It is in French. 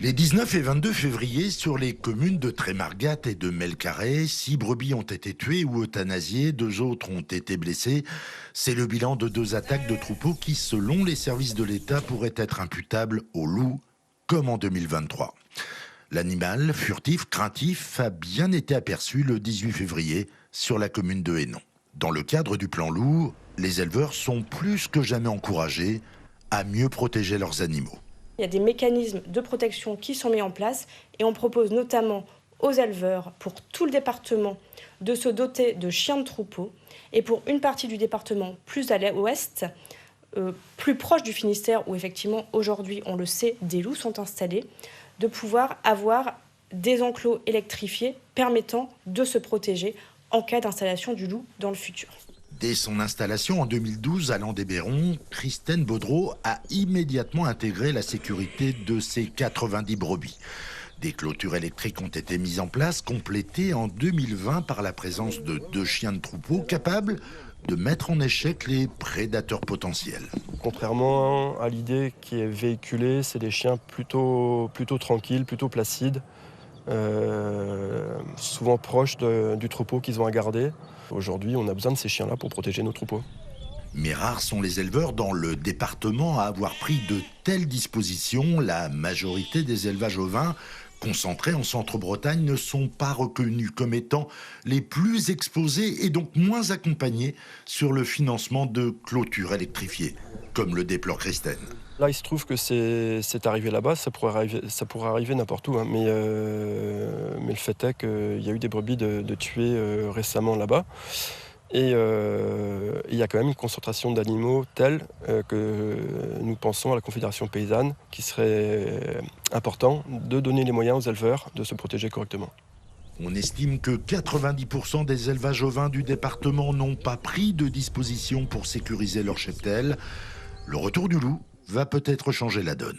Les 19 et 22 février, sur les communes de Trémargat et de Melcarré, 6 brebis ont été tuées ou euthanasiées, 2 autres ont été blessées. C'est le bilan de 2 attaques de troupeaux qui, selon les services de l'État, pourraient être imputables au loup, comme en 2023. L'animal, furtif, craintif, a bien été aperçu le 18 février sur la commune de Hénon. Dans le cadre du plan loup, les éleveurs sont plus que jamais encouragés à mieux protéger leurs animaux. Il y a des mécanismes de protection qui sont mis en place et on propose notamment aux éleveurs pour tout le département de se doter de chiens de troupeau et pour une partie du département plus à l'ouest, plus proche du Finistère où effectivement aujourd'hui on le sait des loups sont installés, de pouvoir avoir des enclos électrifiés permettant de se protéger en cas d'installation du loup dans le futur. Dès son installation en 2012 à Landéberon, Christine Baudreau a immédiatement intégré la sécurité de ses 90 brebis. Des clôtures électriques ont été mises en place, complétées en 2020 par la présence de 2 chiens de troupeau capables de mettre en échec les prédateurs potentiels. Contrairement à l'idée qui est véhiculée, c'est des chiens plutôt tranquilles, plutôt placides, souvent proches du troupeau qu'ils ont à garder. Aujourd'hui, on a besoin de ces chiens-là pour protéger nos troupeaux. Mais rares sont les éleveurs dans le département à avoir pris de telles dispositions. La majorité des élevages ovins concentrés en Centre-Bretagne ne sont pas reconnus comme étant les plus exposés et donc moins accompagnés sur le financement de clôtures électrifiées, comme le déplore Christine. Là, il se trouve que c'est arrivé là-bas, ça pourrait arriver n'importe où, hein, mais le fait est qu'il y a eu des brebis de tuées récemment là-bas. Et il y a quand même une concentration d'animaux telle que nous pensons à la Confédération paysanne qu'il serait important de donner les moyens aux éleveurs de se protéger correctement. On estime que 90% des élevages ovins du département n'ont pas pris de dispositions pour sécuriser leur cheptel. Le retour du loup va peut-être changer la donne.